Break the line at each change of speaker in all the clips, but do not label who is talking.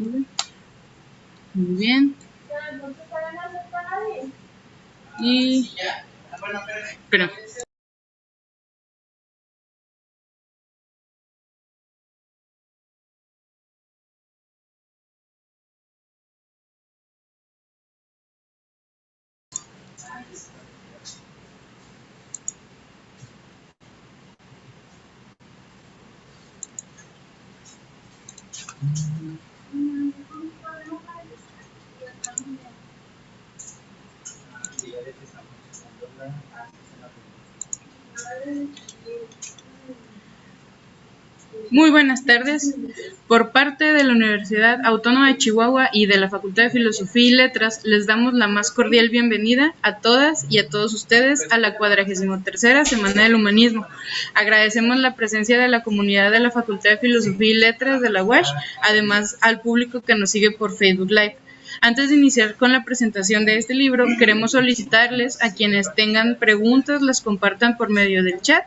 Muy bien. Y... Espera. Muy buenas tardes. Por parte de la Universidad Autónoma de Chihuahua y de la Facultad de Filosofía y Letras, les damos la más cordial bienvenida a todas y a todos ustedes a la 43ª Semana del Humanismo. Agradecemos la presencia de la comunidad de la Facultad de Filosofía y Letras de la UASH, además al público que nos sigue por Facebook Live. Antes de iniciar con la presentación de este libro, queremos solicitarles a quienes tengan preguntas, las compartan por medio del chat,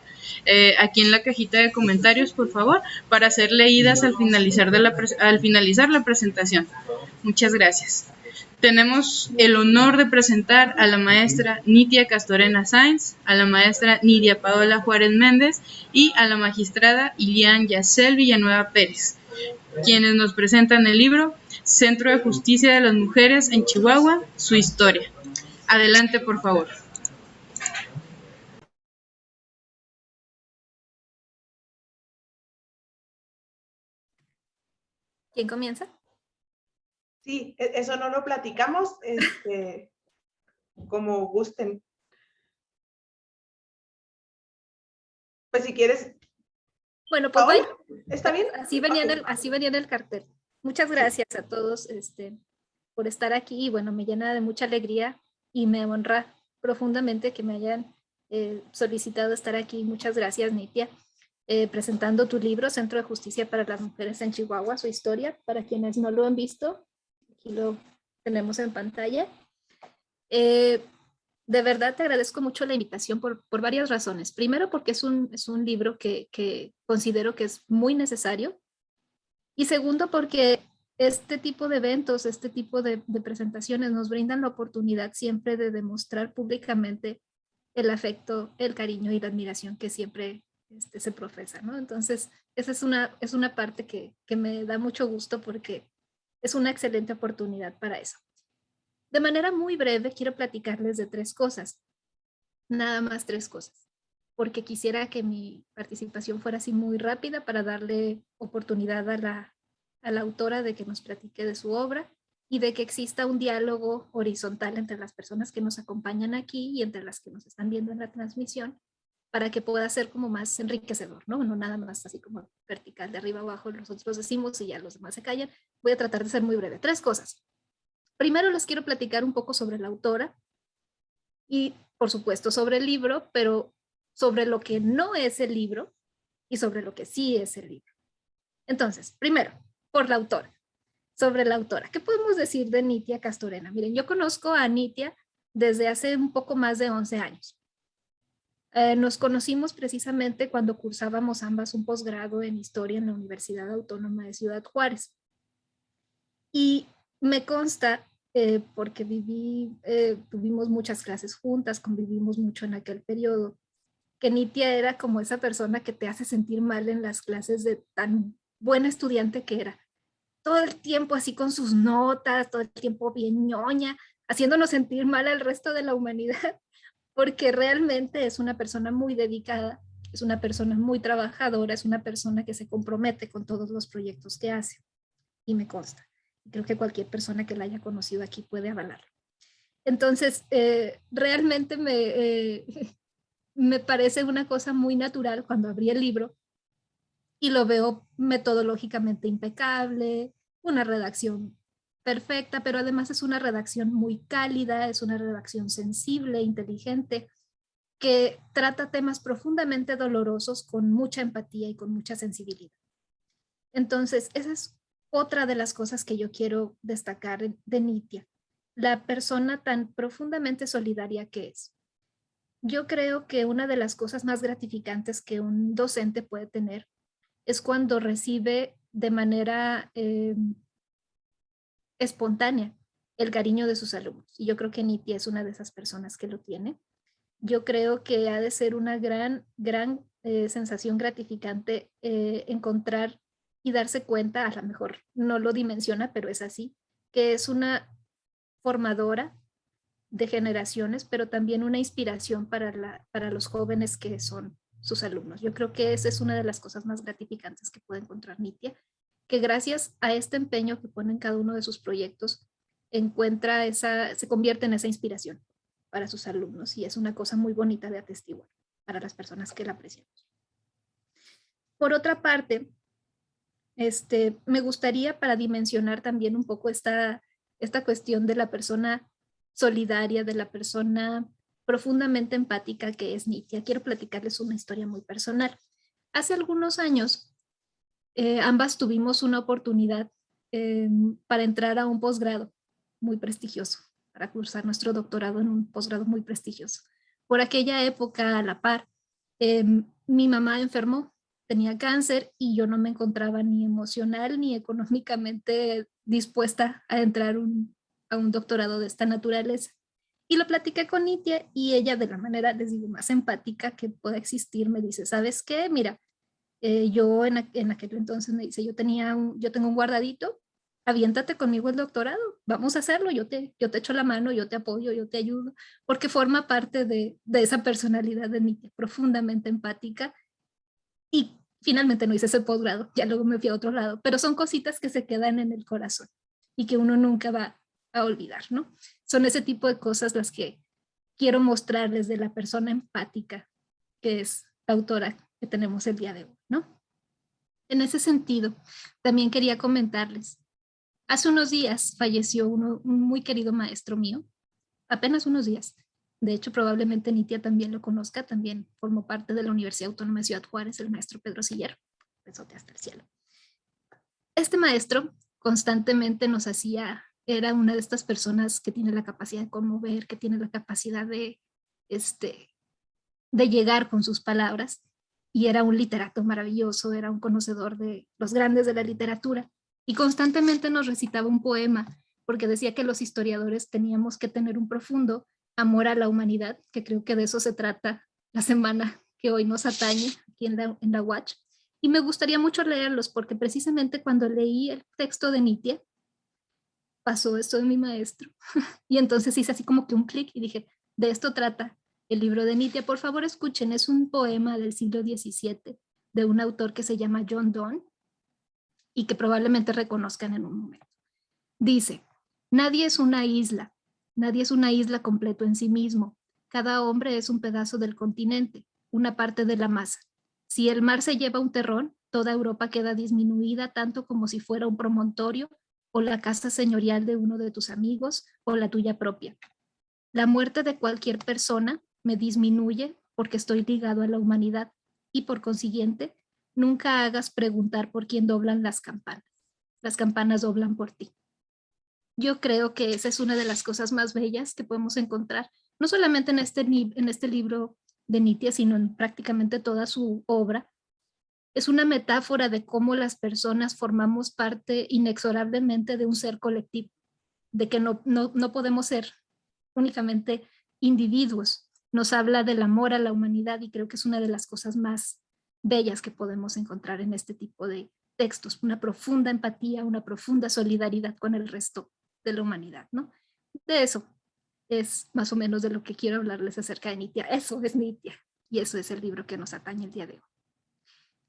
aquí en la cajita de comentarios, por favor, para ser leídas al finalizar la presentación. Muchas gracias. Tenemos el honor de presentar a la maestra Nitia Castorena Sáenz, a la maestra Nidia Paola Juárez Méndez y a la magistrada Ilian Yacel Villanueva Pérez, quienes nos presentan el libro Centro de Justicia de las Mujeres en Chihuahua, su historia. Adelante, por favor.
¿Quién comienza?
Sí, eso no lo platicamos, como gusten. Pues si quieres.
Bueno, pues
Paola, ¿está bien?
Así venía, en el cartel. Muchas gracias a todos por estar aquí y bueno, me llena de mucha alegría y me honra profundamente que me hayan solicitado estar aquí. Muchas gracias, Nitia, presentando tu libro Centro de Justicia para las Mujeres en Chihuahua, su historia. Para quienes no lo han visto, aquí lo tenemos en pantalla. De verdad te agradezco mucho la invitación por varias razones. Primero, porque es un libro que considero que es muy necesario. Y segundo, porque este tipo de eventos, este tipo de presentaciones nos brindan la oportunidad siempre de demostrar públicamente el afecto, el cariño y la admiración que siempre se profesa, ¿no? Entonces, esa es una parte que me da mucho gusto porque es una excelente oportunidad para eso. De manera muy breve, quiero platicarles de 3 cosas. Nada más 3 cosas. Porque quisiera que mi participación fuera así muy rápida para darle oportunidad a la autora de que nos platique de su obra y de que exista un diálogo horizontal entre las personas que nos acompañan aquí y entre las que nos están viendo en la transmisión para que pueda ser como más enriquecedor, ¿no? No nada más así como vertical, de arriba abajo, nosotros decimos y ya los demás se callan. Voy a tratar de ser muy breve. 3 cosas. Primero les quiero platicar un poco sobre la autora y, por supuesto, sobre el libro, pero sobre lo que no es el libro y sobre lo que sí es el libro. Entonces, primero, por la autora. Sobre la autora, ¿qué podemos decir de Nitia Castorena? Miren, yo conozco a Nitia desde hace un poco más de 11 años. Nos conocimos precisamente cuando cursábamos ambas un posgrado en Historia en la Universidad Autónoma de Ciudad Juárez. Y me consta, porque tuvimos muchas clases juntas, convivimos mucho en aquel periodo, que Nitia era como esa persona que te hace sentir mal en las clases de tan buena estudiante que era. Todo el tiempo así con sus notas, todo el tiempo bien ñoña, haciéndonos sentir mal al resto de la humanidad, porque realmente es una persona muy dedicada, es una persona muy trabajadora, es una persona que se compromete con todos los proyectos que hace, y me consta. Creo que cualquier persona que la haya conocido aquí puede avalarlo. Entonces, realmente me parece una cosa muy natural cuando abrí el libro y lo veo metodológicamente impecable, una redacción perfecta, pero además es una redacción muy cálida, es una redacción sensible, inteligente, que trata temas profundamente dolorosos con mucha empatía y con mucha sensibilidad. Entonces, esa es otra de las cosas que yo quiero destacar de Nitia, la persona tan profundamente solidaria que es. Yo creo que una de las cosas más gratificantes que un docente puede tener es cuando recibe de manera espontánea el cariño de sus alumnos. Y yo creo que Nitya es una de esas personas que lo tiene. Yo creo que ha de ser una gran sensación gratificante encontrar y darse cuenta, a lo mejor no lo dimensiona, pero es así, que es una formadora de generaciones, pero también una inspiración para los jóvenes que son sus alumnos. Yo creo que esa es una de las cosas más gratificantes que puede encontrar Nitya, que gracias a este empeño que pone en cada uno de sus proyectos, se convierte en esa inspiración para sus alumnos, y es una cosa muy bonita de atestiguar para las personas que la apreciamos. Por otra parte, me gustaría, para dimensionar también un poco esta cuestión de la persona solidaria, de la persona profundamente empática que es Nitya, quiero platicarles una historia muy personal. Hace algunos años, ambas tuvimos una oportunidad para entrar a un posgrado muy prestigioso, para cursar nuestro doctorado en un posgrado muy prestigioso. Por aquella época, a la par, mi mamá enfermó, tenía cáncer, y yo no me encontraba ni emocional ni económicamente dispuesta a entrar a un doctorado de esta naturaleza. Y lo platiqué con Nitya, y ella, de la manera, les digo, más empática que pueda existir, me dice, ¿sabes qué? Mira, yo en aquel entonces me dice, yo tengo un guardadito, aviéntate conmigo el doctorado, vamos a hacerlo, yo te echo la mano, yo te apoyo, yo te ayudo, porque forma parte de esa personalidad de Nitya, profundamente empática. Y finalmente no hice ese posgrado, ya luego me fui a otro lado, pero son cositas que se quedan en el corazón y que uno nunca va a olvidar, ¿no? Son ese tipo de cosas las que quiero mostrarles de la persona empática que es la autora que tenemos el día de hoy, ¿no? En ese sentido, también quería comentarles, hace unos días falleció un muy querido maestro mío, apenas unos días. De hecho, probablemente Nitya también lo conozca, también formó parte de la Universidad Autónoma de Ciudad Juárez, el maestro Pedro Siller, besote hasta el cielo. Este maestro constantemente era una de estas personas que tiene la capacidad de conmover, que tiene la capacidad de llegar con sus palabras, y era un literato maravilloso, era un conocedor de los grandes de la literatura, y constantemente nos recitaba un poema, porque decía que los historiadores teníamos que tener un profundo amor a la humanidad, que creo que de eso se trata la semana que hoy nos atañe aquí en la Watch. Y me gustaría mucho leerlos, porque precisamente cuando leí el texto de Nitya, pasó esto de mi maestro. Y entonces hice así como que un clic y dije, de esto trata el libro de Nitya. Por favor, escuchen, es un poema del siglo XVII de un autor que se llama John Donne y que probablemente reconozcan en un momento. Dice, nadie es una isla completo en sí mismo. Cada hombre es un pedazo del continente, una parte de la masa. Si el mar se lleva un terrón, toda Europa queda disminuida tanto como si fuera un promontorio o la casa señorial de uno de tus amigos o la tuya propia. La muerte de cualquier persona me disminuye porque estoy ligado a la humanidad y por consiguiente nunca hagas preguntar por quién doblan las campanas. Las campanas doblan por ti. Yo creo que esa es una de las cosas más bellas que podemos encontrar, no solamente en este libro de Nitya, sino en prácticamente toda su obra. Es una metáfora de cómo las personas formamos parte inexorablemente de un ser colectivo, de que no podemos ser únicamente individuos. Nos habla del amor a la humanidad, y creo que es una de las cosas más bellas que podemos encontrar en este tipo de textos, una profunda empatía, una profunda solidaridad con el resto de la humanidad, ¿no? De eso es más o menos de lo que quiero hablarles acerca de Nitya. Eso es Nitya, y eso es el libro que nos atañe el día de hoy.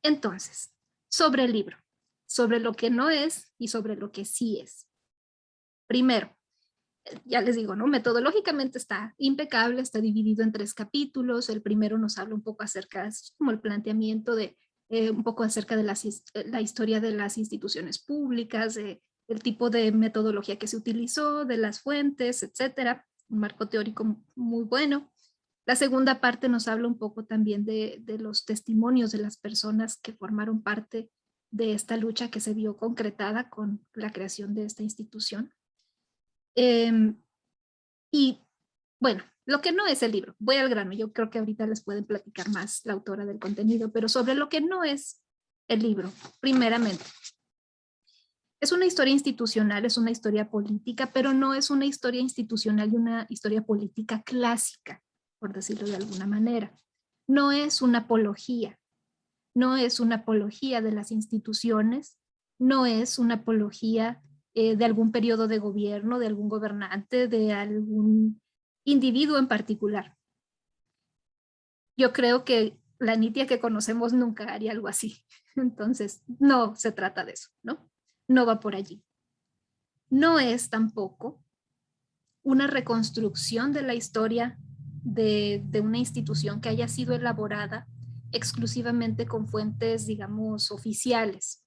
Entonces, sobre el libro, sobre lo que no es y sobre lo que sí es. Primero, ya les digo, ¿no? Metodológicamente está impecable, está dividido en 3 capítulos. El primero nos habla un poco acerca, es como el planteamiento de un poco acerca de la historia de las instituciones públicas, el tipo de metodología que se utilizó, de las fuentes, etcétera. Un marco teórico muy bueno. La segunda parte nos habla un poco también de los testimonios de las personas que formaron parte de esta lucha que se vio concretada con la creación de esta institución. Y bueno, lo que no es el libro, voy al grano, yo creo que ahorita les pueden platicar más la autora del contenido, pero sobre lo que no es el libro, primeramente. Es una historia institucional, es una historia política, pero no es una historia institucional y una historia política clásica, por decirlo de alguna manera. No es una apología, no es una apología de las instituciones, no es una apología de algún periodo de gobierno, de algún gobernante, de algún individuo en particular. Yo creo que la Nitia que conocemos nunca haría algo así. Entonces, no se trata de eso, ¿no? No va por allí. No es tampoco una reconstrucción de la historia de una institución que haya sido elaborada exclusivamente con fuentes, digamos, oficiales.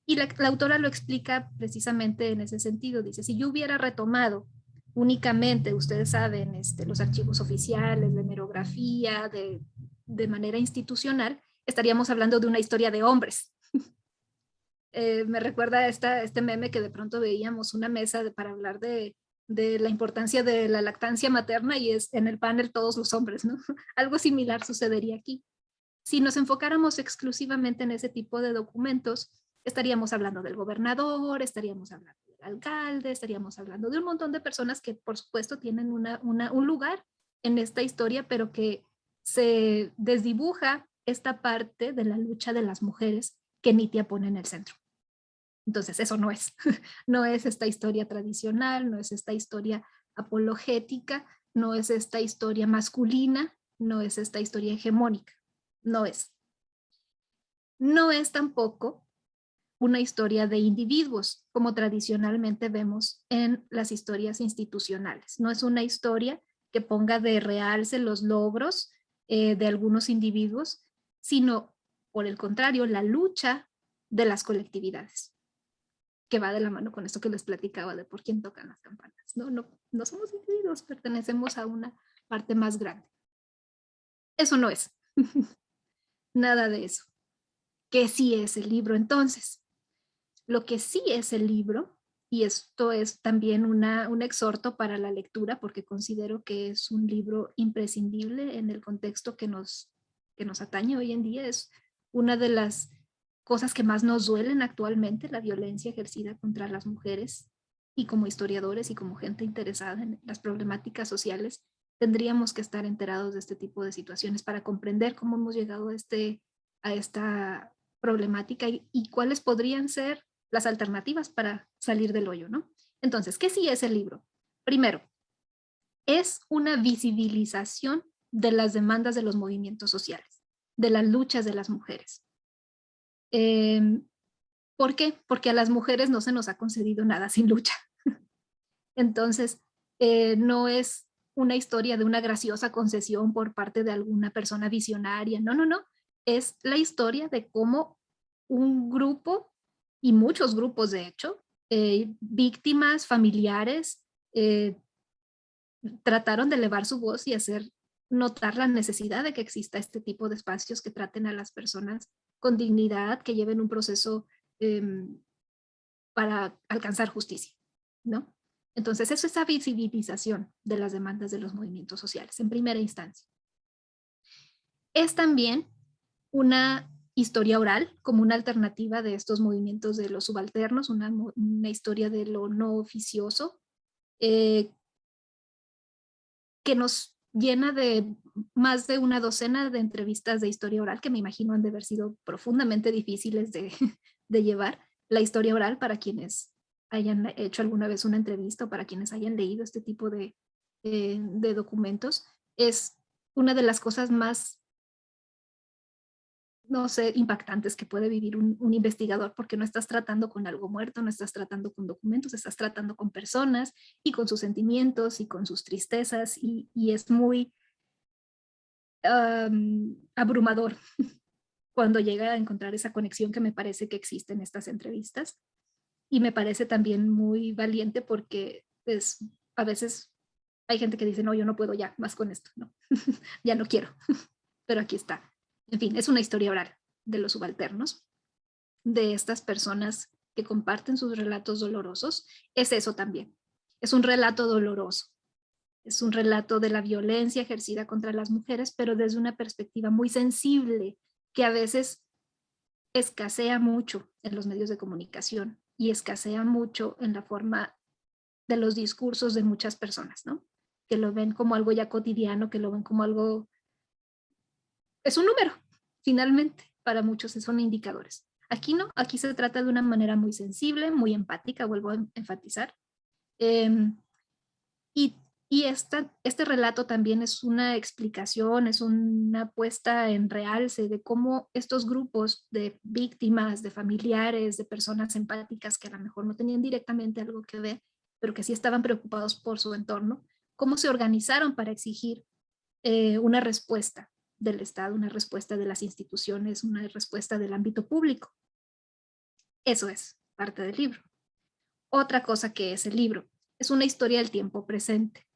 Y la autora lo explica precisamente en ese sentido. Dice, si yo hubiera retomado únicamente, ustedes saben, los archivos oficiales, de hemerografía, de manera institucional, estaríamos hablando de una historia de hombres. Me recuerda este meme que de pronto veíamos una mesa para hablar de la importancia de la lactancia materna y es en el panel todos los hombres, ¿no? Algo similar sucedería aquí. Si nos enfocáramos exclusivamente en ese tipo de documentos, estaríamos hablando del gobernador, estaríamos hablando del alcalde, estaríamos hablando de un montón de personas que por supuesto tienen un lugar en esta historia, pero que se desdibuja esta parte de la lucha de las mujeres que Nitia pone en el centro. Entonces eso no es, no es esta historia tradicional, no es esta historia apologética, no es esta historia masculina, no es esta historia hegemónica, no es. No es tampoco una historia de individuos, como tradicionalmente vemos en las historias institucionales. No es una historia que ponga de realce los logros de algunos individuos, sino, por el contrario, la lucha de las colectividades, que va de la mano con esto que les platicaba de por quién tocan las campanas. No somos individuos, pertenecemos a una parte más grande. Eso no es. Nada de eso. ¿Qué sí es el libro entonces? Lo que sí es el libro, y esto es también un exhorto para la lectura, porque considero que es un libro imprescindible en el contexto que nos atañe hoy en día, es una de las cosas que más nos duelen actualmente, la violencia ejercida contra las mujeres, y como historiadores y como gente interesada en las problemáticas sociales, tendríamos que estar enterados de este tipo de situaciones para comprender cómo hemos llegado a esta problemática y cuáles podrían ser las alternativas para salir del hoyo, ¿no? Entonces, ¿qué sí es el libro? Primero, es una visibilización de las demandas de los movimientos sociales, de las luchas de las mujeres. ¿Por qué? Porque a las mujeres no se nos ha concedido nada sin lucha. Entonces, no es una historia de una graciosa concesión por parte de alguna persona visionaria, no. Es la historia de cómo un grupo, y muchos grupos de hecho, víctimas, familiares, trataron de elevar su voz y hacer notar la necesidad de que exista este tipo de espacios que traten a las personas con dignidad, que lleven un proceso para alcanzar justicia, ¿no? Entonces, eso es esa visibilización de las demandas de los movimientos sociales en primera instancia. Es también una historia oral como una alternativa de estos movimientos de los subalternos, una historia de lo no oficioso, que nos llena de más de una docena de entrevistas de historia oral que me imagino han de haber sido profundamente difíciles de llevar. La historia oral, para quienes hayan hecho alguna vez una entrevista o para quienes hayan leído este tipo de documentos, es una de las cosas más, no sé, impactantes que puede vivir un investigador, porque no estás tratando con algo muerto, no estás tratando con documentos, estás tratando con personas y con sus sentimientos y con sus tristezas y es muy abrumador cuando llega a encontrar esa conexión que me parece que existe en estas entrevistas. Y me parece también muy valiente porque pues, a veces hay gente que dice, no, yo no puedo ya más con esto, no, ya no quiero, pero aquí está. En fin, es una historia oral de los subalternos, de estas personas que comparten sus relatos dolorosos. Es eso también, es un relato doloroso, es un relato de la violencia ejercida contra las mujeres, pero desde una perspectiva muy sensible, que a veces escasea mucho en los medios de comunicación y escasea mucho en la forma de los discursos de muchas personas, ¿no? Que lo ven como algo ya cotidiano, que lo ven como algo, es un número, finalmente, para muchos son indicadores. Aquí no, aquí se trata de una manera muy sensible, muy empática, vuelvo a enfatizar. Y, este relato también es una explicación, es una puesta en realce de cómo estos grupos de víctimas, de familiares, de personas empáticas que a lo mejor no tenían directamente algo que ver, pero que sí estaban preocupados por su entorno, cómo se organizaron para exigir una respuesta del Estado, una respuesta de las instituciones, una respuesta del ámbito público. Eso es parte del libro. Otra cosa que es el libro es una historia del tiempo presente.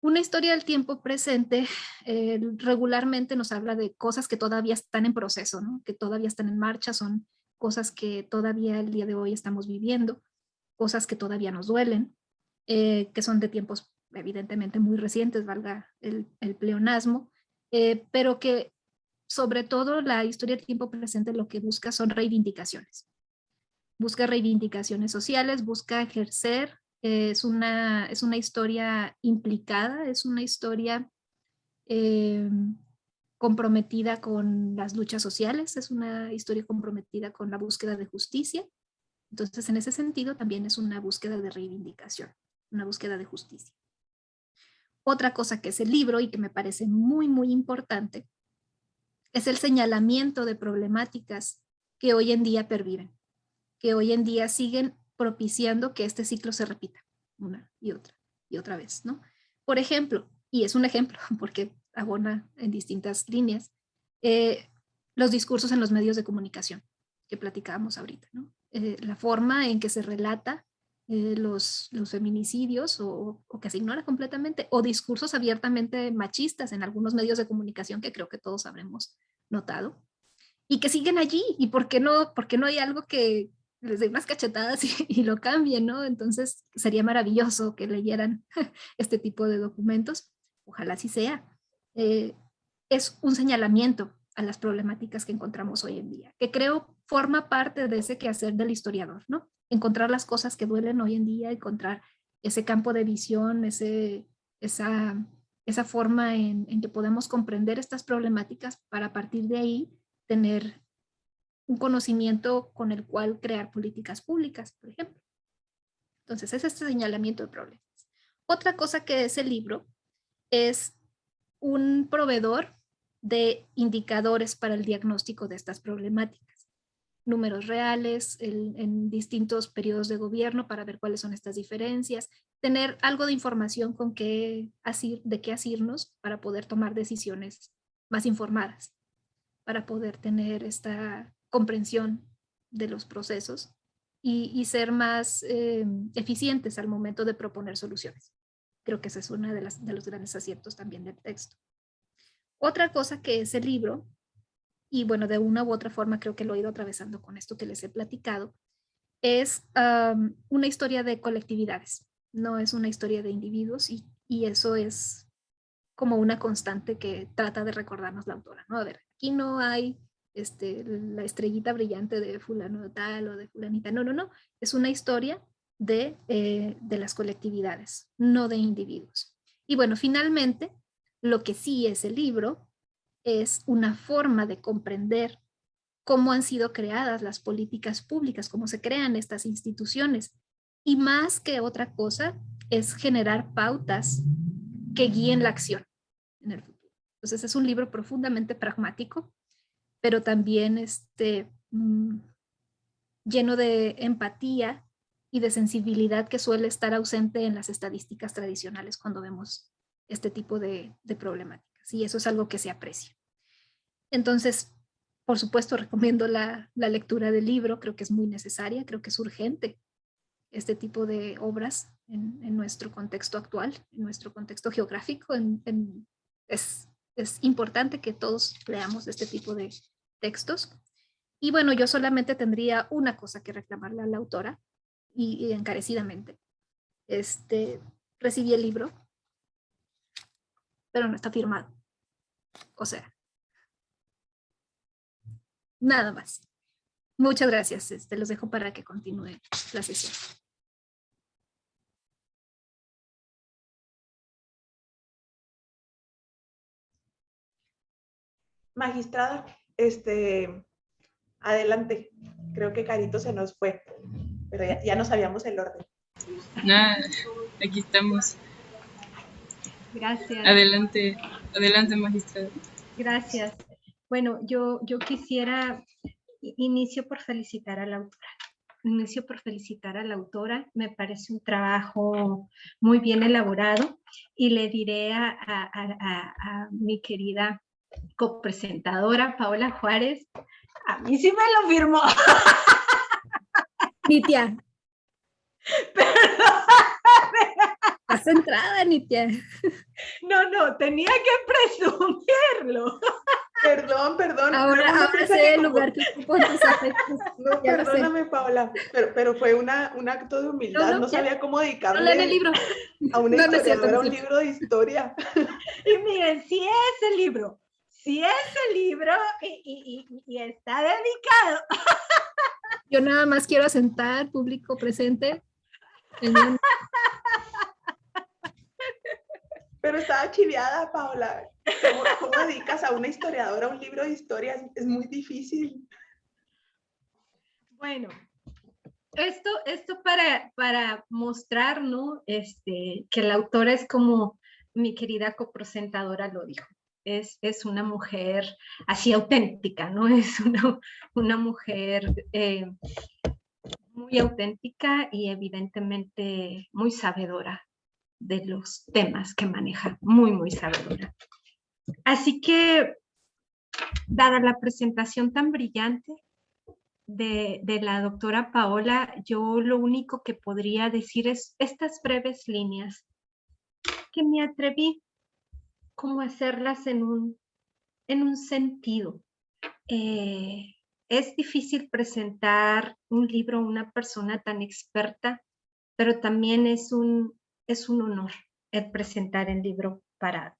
Una historia del tiempo presente regularmente nos habla de cosas que todavía están en proceso, ¿no? Que todavía están en marcha, son cosas que todavía el día de hoy estamos viviendo, cosas que todavía nos duelen, que son de tiempos evidentemente muy recientes, valga el pleonasmo, pero que sobre todo la historia del tiempo presente lo que busca son reivindicaciones. Busca reivindicaciones sociales, busca ejercer, es una historia implicada, es una historia comprometida con las luchas sociales, es una historia comprometida con la búsqueda de justicia. Entonces, en ese sentido, también es una búsqueda de reivindicación, una búsqueda de justicia. Otra cosa que es el libro y que me parece muy, muy importante es el señalamiento de problemáticas que hoy en día perviven, que hoy en día siguen propiciando que este ciclo se repita una y otra vez, ¿no? Por ejemplo, y es un ejemplo porque abona en distintas líneas, los discursos en los medios de comunicación que platicábamos ahorita, ¿no? La forma en que se relata los feminicidios o que se ignora completamente, o discursos abiertamente machistas en algunos medios de comunicación que creo que todos habremos notado, y que siguen allí, y por qué no hay algo que les dé unas cachetadas y lo cambien, ¿no? Entonces sería maravilloso que leyeran este tipo de documentos, ojalá así sea. Es un señalamiento a las problemáticas que encontramos hoy en día, que creo forma parte de ese quehacer del historiador, ¿no? Encontrar las cosas que duelen hoy en día, encontrar ese campo de visión, esa forma en que podemos comprender estas problemáticas para a partir de ahí tener un conocimiento con el cual crear políticas públicas, por ejemplo. Entonces, es este señalamiento de problemas. Otra cosa que es el libro es un proveedor de indicadores para el diagnóstico de estas problemáticas. Números reales en distintos periodos de gobierno para ver cuáles son estas diferencias, tener algo de información de qué asirnos para poder tomar decisiones más informadas, para poder tener esta comprensión de los procesos y ser más eficientes al momento de proponer soluciones. Creo que ese es uno de los grandes aciertos también del texto. Otra cosa que es el libro, y bueno, de una u otra forma creo que lo he ido atravesando con esto que les he platicado, es una historia de colectividades, no es una historia de individuos y eso es como una constante que trata de recordarnos la autora, ¿no? A ver, aquí no hay la estrellita brillante de fulano tal o de fulanita, no, es una historia de las colectividades, no de individuos. Y bueno, finalmente, lo que sí es el libro es una forma de comprender cómo han sido creadas las políticas públicas, cómo se crean estas instituciones. Y más que otra cosa, es generar pautas que guíen la acción en el futuro. Entonces es un libro profundamente pragmático, pero también lleno de empatía y de sensibilidad que suele estar ausente en las estadísticas tradicionales cuando vemos este tipo de problemáticas. Y eso es algo que se aprecia. Entonces, por supuesto, recomiendo la lectura del libro, creo que es muy necesaria, creo que es urgente este tipo de obras en nuestro contexto actual, en nuestro contexto geográfico. Es importante que todos leamos este tipo de textos. Y bueno, yo solamente tendría una cosa que reclamarle a la autora, y encarecidamente. Recibí el libro, pero no está firmado. O sea, nada más. Muchas gracias. Los dejo para que continúe la sesión.
Magistrada, adelante. Creo que Carito se nos fue, pero ya no sabíamos el orden.
Nada, aquí estamos.
Gracias.
Adelante, adelante, magistrada.
Gracias. Bueno, yo quisiera, inicio por felicitar a la autora. Me parece un trabajo muy bien elaborado y le diré a mi querida copresentadora Paola Juárez, a mí sí me lo firmó.
Nitia. Estás centrada, Nitia.
No, tenía que presumirlo. Perdón.
Ahora sé el lugar que ocupo en tus afectos.
No, perdóname, Paola, pero fue un acto de humildad. No sabía cómo dedicarle
no leen el libro.
a una
No, no es
historiadora
cierto,
un libro de historia.
Y miren, si ese libro y está dedicado.
Yo nada más quiero asentar, público presente.
Pero estaba chiviada, Paola. ¿Cómo dedicas a una historiadora un libro de historia? Es muy difícil.
Bueno, esto para mostrar, ¿no? Que la autora es como mi querida copresentadora lo dijo. Es una mujer así auténtica, ¿no? Es una mujer muy auténtica y evidentemente muy sabedora de los temas que maneja, muy sabedora. Así que, dada la presentación tan brillante de la doctora Paola, yo lo único que podría decir es estas breves líneas que me atreví como a hacerlas en un sentido. Es difícil presentar un libro a una persona tan experta, pero también es un honor el presentar el libro para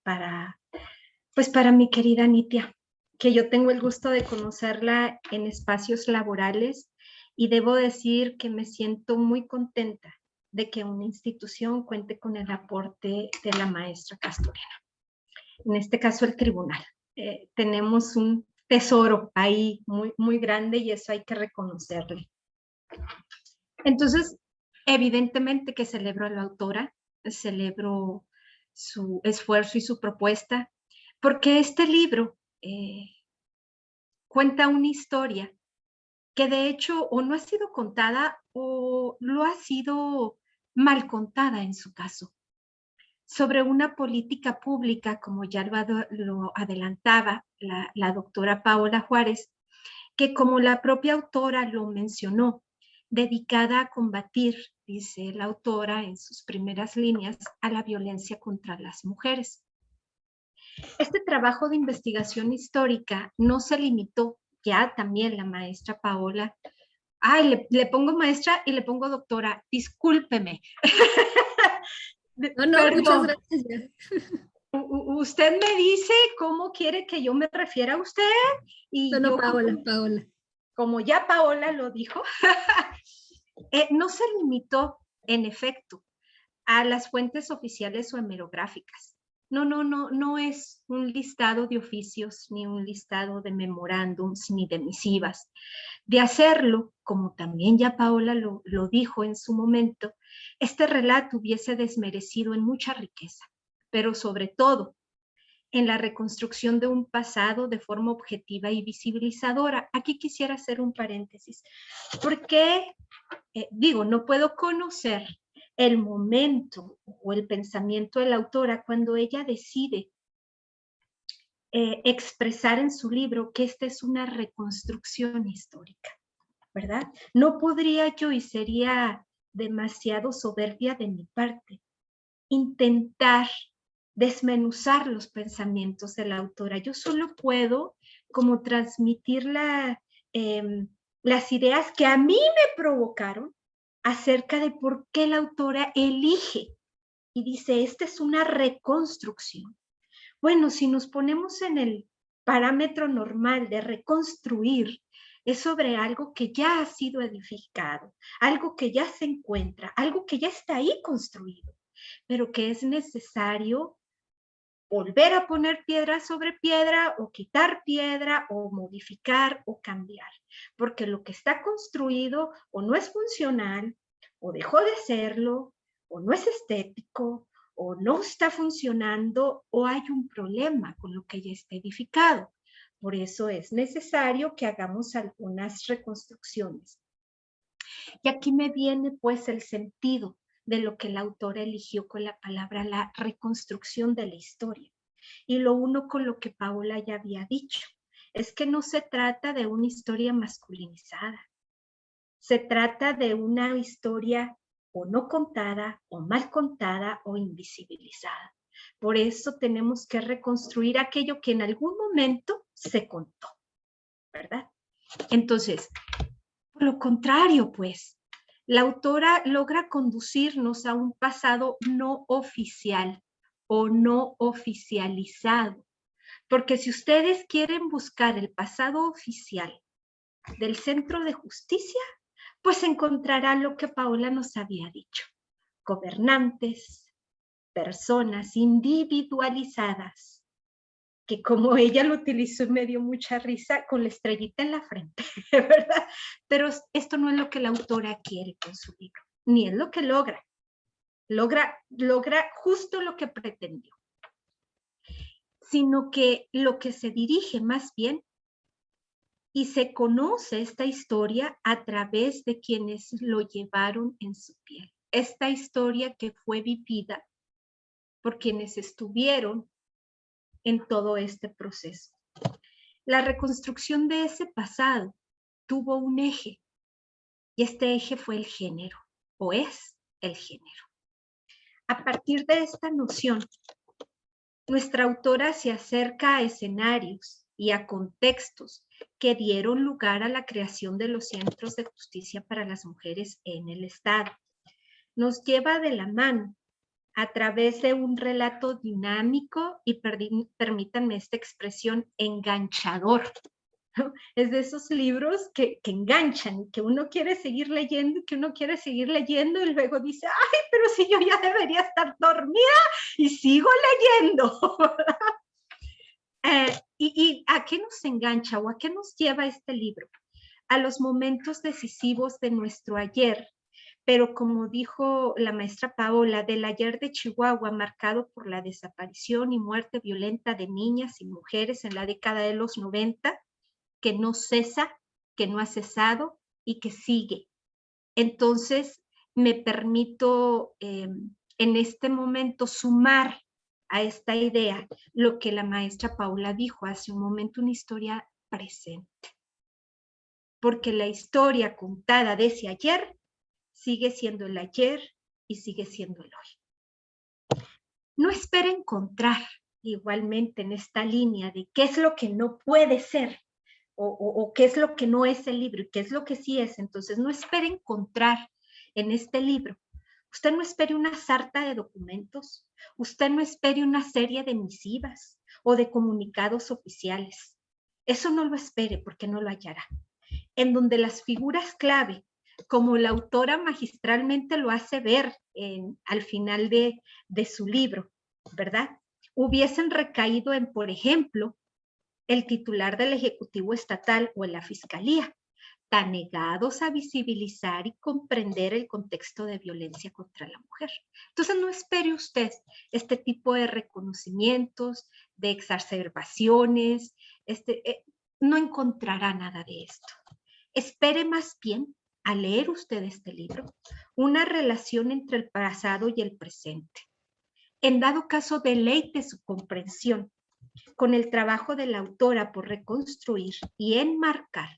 mi querida Nitia, que yo tengo el gusto de conocerla en espacios laborales y debo decir que me siento muy contenta de que una institución cuente con el aporte de la maestra Castorena. En este caso, el tribunal. Tenemos un tesoro ahí muy grande y eso hay que reconocerle. Entonces, evidentemente que celebro a la autora, celebro su esfuerzo y su propuesta, porque este libro cuenta una historia que de hecho o no ha sido contada o lo ha sido mal contada en su caso, sobre una política pública, como ya lo adelantaba la doctora Paola Juárez, que como la propia autora lo mencionó, dedicada a combatir, dice la autora en sus primeras líneas, a la violencia contra las mujeres. Este trabajo de investigación histórica no se limitó, ya también la maestra Paola, le pongo maestra y le pongo doctora, discúlpeme.
No, muchas gracias.
Usted me dice cómo quiere que yo me refiera a usted. Y
no, Paola.
Como ya Paola lo dijo, no se limitó, en efecto, a las fuentes oficiales o hemerográficas. No es un listado de oficios, ni un listado de memorándums, ni de misivas. De hacerlo, como también ya Paola lo dijo en su momento, este relato hubiese desmerecido en mucha riqueza, pero sobre todo en la reconstrucción de un pasado de forma objetiva y visibilizadora. Aquí quisiera hacer un paréntesis, porque, no puedo conocer el momento o el pensamiento de la autora cuando ella decide expresar en su libro que esta es una reconstrucción histórica, ¿verdad? No podría yo, y sería demasiado soberbia de mi parte, intentar desmenuzar los pensamientos de la autora. Yo solo puedo como transmitir las ideas que a mí me provocaron acerca de por qué la autora elige y dice, esta es una reconstrucción. Bueno, si nos ponemos en el parámetro normal de reconstruir, es sobre algo que ya ha sido edificado, algo que ya se encuentra, algo que ya está ahí construido, pero que es necesario volver a poner piedra sobre piedra o quitar piedra o modificar o cambiar, porque lo que está construido o no es funcional o dejó de serlo o no es estético o no está funcionando o hay un problema con lo que ya está edificado. Por eso es necesario que hagamos algunas reconstrucciones. Y aquí me viene pues el sentido de lo que la autora eligió con la palabra la reconstrucción de la historia. Y lo uno con lo que Paola ya había dicho, es que no se trata de una historia masculinizada, se trata de una historia o no contada, o mal contada, o invisibilizada. Por eso tenemos que reconstruir aquello que en algún momento se contó, ¿verdad? Entonces, por lo contrario, pues, la autora logra conducirnos a un pasado no oficial o no oficializado. Porque si ustedes quieren buscar el pasado oficial del Centro de Justicia, pues encontrarán lo que Paola nos había dicho. Gobernantes, personas individualizadas, que como ella lo utilizó y me dio mucha risa, con la estrellita en la frente, ¿verdad? Pero esto no es lo que la autora quiere con su libro, ni es lo que logra. Logra justo lo que pretendió, sino que lo que se dirige más bien y se conoce esta historia a través de quienes lo llevaron en su piel. Esta historia que fue vivida por quienes estuvieron en todo este proceso. La reconstrucción de ese pasado tuvo un eje, y este eje fue el género, o es el género. A partir de esta noción, nuestra autora se acerca a escenarios y a contextos que dieron lugar a la creación de los centros de justicia para las mujeres en el Estado. Nos lleva de la mano a través de un relato dinámico y, permítanme esta expresión, enganchador, ¿no? Es de esos libros que enganchan, que uno quiere seguir leyendo, que uno quiere seguir leyendo y luego dice, ay, pero si yo ya debería estar dormida y sigo leyendo. ¿Y a qué nos engancha o a qué nos lleva este libro? A los momentos decisivos de nuestro ayer, pero como dijo la maestra Paola, del ayer de Chihuahua, marcado por la desaparición y muerte violenta de niñas y mujeres en la década de los 90, que no cesa, que no ha cesado y que sigue. Entonces, me permito en este momento sumar a esta idea lo que la maestra Paola dijo hace un momento, una historia presente. Porque la historia contada de ese ayer sigue siendo el ayer y sigue siendo el hoy. No espere encontrar igualmente en esta línea de qué es lo que no puede ser o qué es lo que no es el libro y qué es lo que sí es. Entonces no espere encontrar en este libro. Usted no espere una sarta de documentos, usted no espere una serie de misivas o de comunicados oficiales. Eso no lo espere porque no lo hallará. En donde las figuras clave, como la autora magistralmente lo hace ver al final de su libro, ¿verdad? Hubiesen recaído en, por ejemplo, el titular del Ejecutivo Estatal o en la Fiscalía, tan negados a visibilizar y comprender el contexto de violencia contra la mujer. Entonces no espere usted este tipo de reconocimientos, de exacerbaciones, no encontrará nada de esto. Espere más bien, al leer usted este libro, una relación entre el pasado y el presente. En dado caso, deleite su comprensión con el trabajo de la autora por reconstruir y enmarcar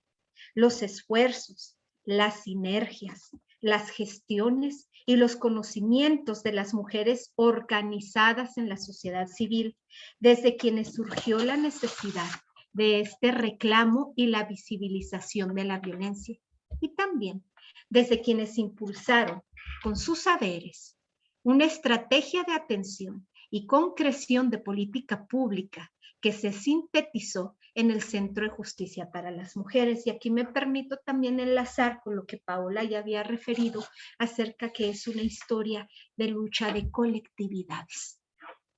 los esfuerzos, las sinergias, las gestiones y los conocimientos de las mujeres organizadas en la sociedad civil, desde quienes surgió la necesidad de este reclamo y la visibilización de la violencia, y también desde quienes impulsaron con sus saberes una estrategia de atención y concreción de política pública que se sintetizó en el Centro de Justicia para las Mujeres. Y aquí me permito también enlazar con lo que Paola ya había referido acerca que es una historia de lucha de colectividades.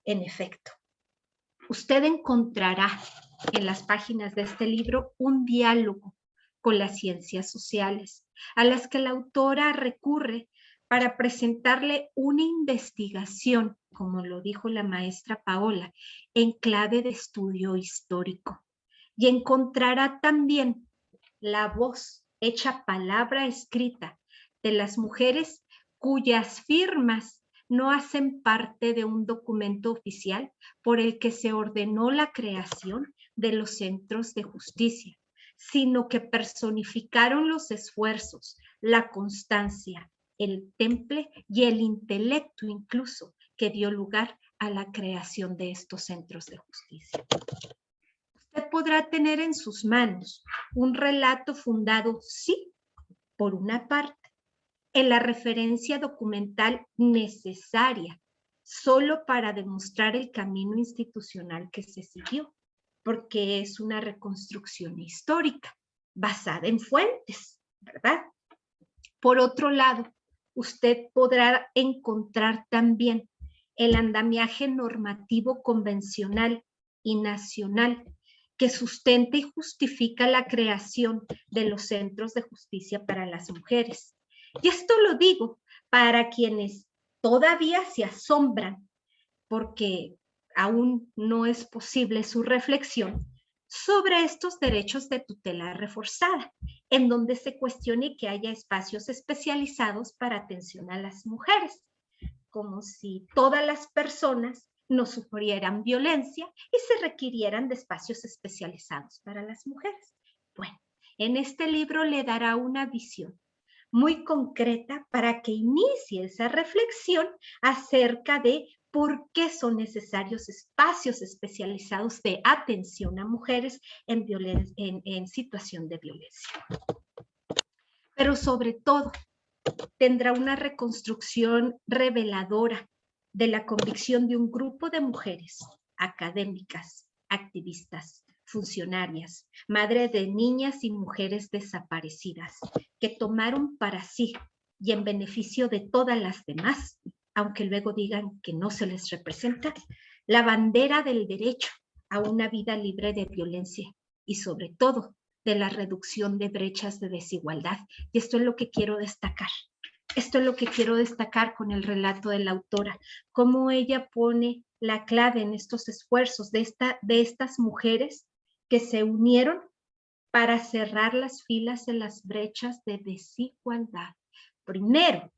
En efecto, usted encontrará en las páginas de este libro un diálogo con las ciencias sociales, a las que la autora recurre para presentarle una investigación, como lo dijo la maestra Paola, en clave de estudio histórico. Y encontrará también la voz hecha palabra escrita de las mujeres cuyas firmas no hacen parte de un documento oficial por el que se ordenó la creación de los centros de justicia, sino que personificaron los esfuerzos, la constancia, el temple y el intelecto incluso que dio lugar a la creación de estos centros de justicia. Usted podrá tener en sus manos un relato fundado, sí, por una parte, en la referencia documental necesaria solo para demostrar el camino institucional que se siguió, porque es una reconstrucción histórica basada en fuentes, ¿verdad? Por otro lado, usted podrá encontrar también el andamiaje normativo convencional y nacional que sustenta y justifica la creación de los centros de justicia para las mujeres. Y esto lo digo para quienes todavía se asombran porque aún no es posible su reflexión sobre estos derechos de tutela reforzada, en donde se cuestione que haya espacios especializados para atención a las mujeres, como si todas las personas no sufrieran violencia y se requirieran de espacios especializados para las mujeres. Bueno, en este libro le dará una visión muy concreta para que inicie esa reflexión acerca de por qué son necesarios espacios especializados de atención a mujeres en situación de violencia. Pero sobre todo, tendrá una reconstrucción reveladora de la convicción de un grupo de mujeres académicas, activistas, funcionarias, madres de niñas y mujeres desaparecidas, que tomaron para sí y en beneficio de todas las demás, aunque luego digan que no se les representa, la bandera del derecho a una vida libre de violencia y sobre todo de la reducción de brechas de desigualdad. Y esto es lo que quiero destacar. Esto es lo que quiero destacar con el relato de la autora, cómo ella pone la clave en estos esfuerzos de estas mujeres que se unieron para cerrar las filas de las brechas de desigualdad. Primero,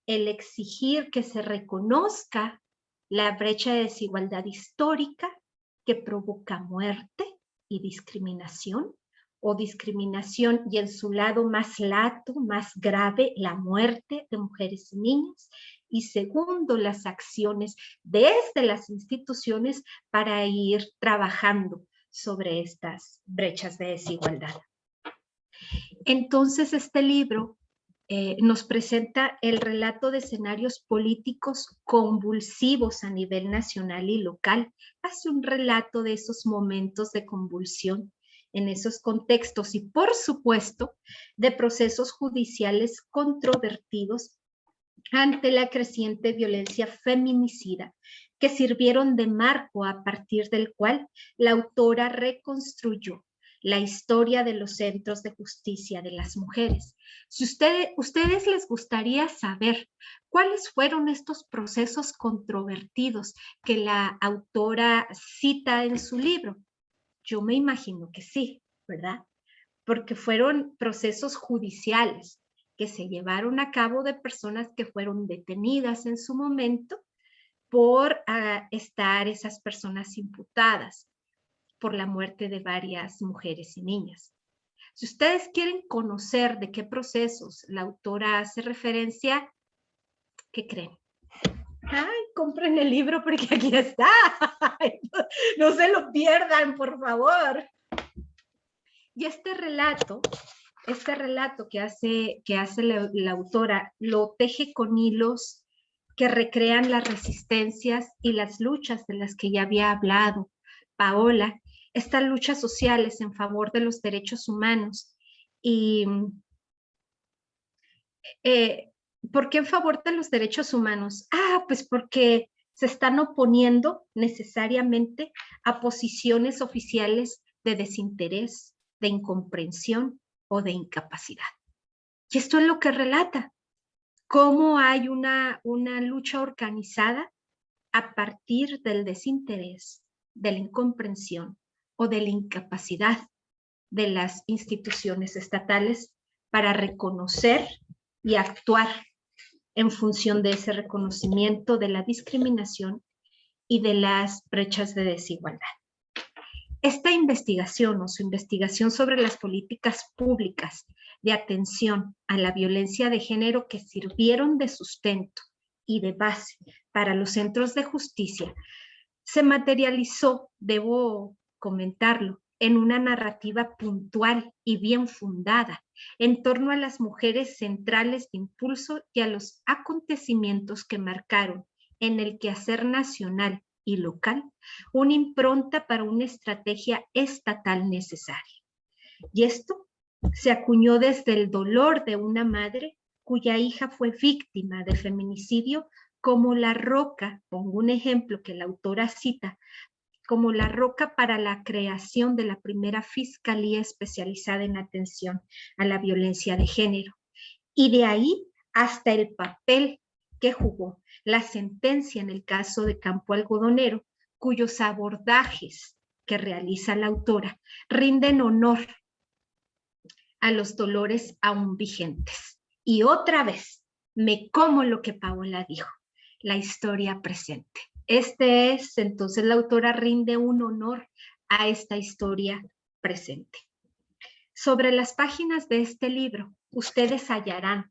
el exigir que se reconozca la brecha de desigualdad histórica que provoca muerte y discriminación, o discriminación y en su lado más lato, más grave, la muerte de mujeres y niños. Y segundo, las acciones desde las instituciones para ir trabajando sobre estas brechas de desigualdad. Entonces, este libro nos presenta el relato de escenarios políticos convulsivos a nivel nacional y local. Hace un relato de esos momentos de convulsión en esos contextos y, por supuesto, de procesos judiciales controvertidos ante la creciente violencia feminicida, que sirvieron de marco a partir del cual la autora reconstruyó la historia de los centros de justicia de las mujeres. Si ustedes les gustaría saber cuáles fueron estos procesos controvertidos que la autora cita en su libro, yo me imagino que sí, ¿verdad? Porque fueron procesos judiciales que se llevaron a cabo de personas que fueron detenidas en su momento por estar esas personas imputadas por la muerte de varias mujeres y niñas. Si ustedes quieren conocer de qué procesos la autora hace referencia, ¿qué creen? Ay, compren el libro porque aquí está. No se lo pierdan, por favor. Y este relato que hace la autora lo teje con hilos que recrean las resistencias y las luchas de las que ya había hablado Paola, estas luchas sociales en favor de los derechos humanos. Y ¿por qué en favor de los derechos humanos? Pues porque se están oponiendo necesariamente a posiciones oficiales de desinterés, de incomprensión o de incapacidad. Y esto es lo que relata cómo hay una lucha organizada a partir del desinterés, de la incomprensión o de la incapacidad de las instituciones estatales para reconocer y actuar en función de ese reconocimiento de la discriminación y de las brechas de desigualdad. Esta investigación o su investigación sobre las políticas públicas de atención a la violencia de género que sirvieron de sustento y de base para los centros de justicia se materializó, debo comentarlo, en una narrativa puntual y bien fundada en torno a las mujeres centrales de impulso y a los acontecimientos que marcaron en el quehacer nacional y local una impronta para una estrategia estatal necesaria. Y esto se acuñó desde el dolor de una madre cuya hija fue víctima de feminicidio como la roca, pongo un ejemplo que la autora cita, como la roca para la creación de la primera fiscalía especializada en atención a la violencia de género. Y de ahí hasta el papel que jugó la sentencia en el caso de Campo Algodonero, cuyos abordajes que realiza la autora rinden honor a los dolores aún vigentes. Y otra vez, me como lo que Paola dijo, la historia presente. Entonces la autora rinde un honor a esta historia presente. Sobre las páginas de este libro, ustedes hallarán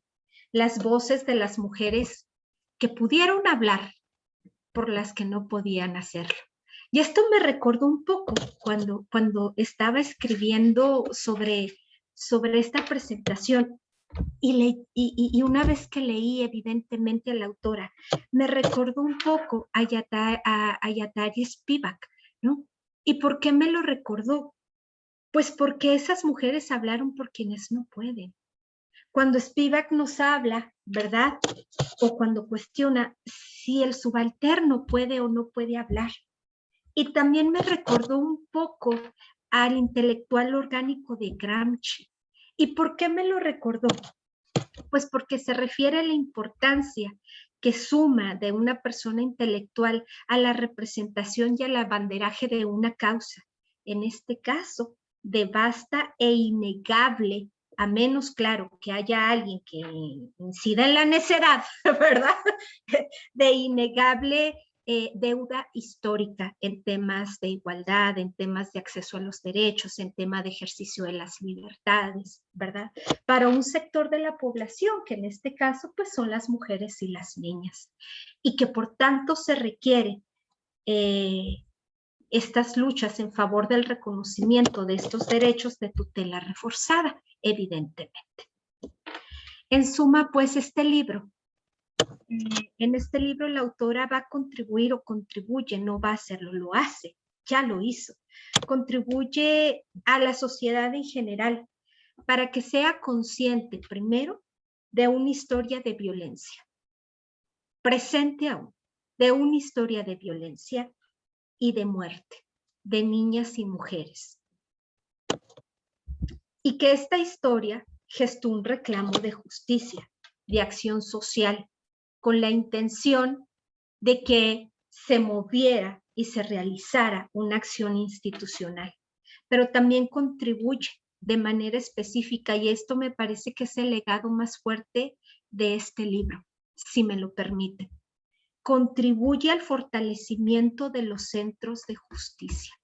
las voces de las mujeres que pudieron hablar por las que no podían hacerlo. Y esto me recordó un poco cuando estaba escribiendo sobre esta presentación y una vez que leí evidentemente a la autora, me recordó un poco a Yatari Spivak, ¿no? ¿Y por qué me lo recordó? Pues porque esas mujeres hablaron por quienes no pueden. Cuando Spivak nos habla, ¿verdad? O cuando cuestiona si el subalterno puede o no puede hablar. Y también me recordó un poco al intelectual orgánico de Gramsci. ¿Y por qué me lo recordó? Pues porque se refiere a la importancia que suma de una persona intelectual a la representación y al abanderaje de una causa. En este caso, de vasta e innegable, a menos, claro, que haya alguien que incida en la necedad, ¿verdad? De innegable deuda histórica en temas de igualdad, en temas de acceso a los derechos, en tema de ejercicio de las libertades, ¿verdad? Para un sector de la población, que en este caso pues son las mujeres y las niñas, y que por tanto se requiere estas luchas en favor del reconocimiento de estos derechos de tutela reforzada, evidentemente. En suma, pues en este libro la autora va a contribuir o contribuye, no va a hacerlo, lo hace, ya lo hizo. Contribuye a la sociedad en general para que sea consciente, primero, de una historia de violencia, presente aún, de una historia de violencia y de muerte, de niñas y mujeres. Y que esta historia gestó un reclamo de justicia, de acción social, con la intención de que se moviera y se realizara una acción institucional, pero también contribuye de manera específica, y esto me parece que es el legado más fuerte de este libro, si me lo permiten, contribuye al fortalecimiento de los centros de justicia.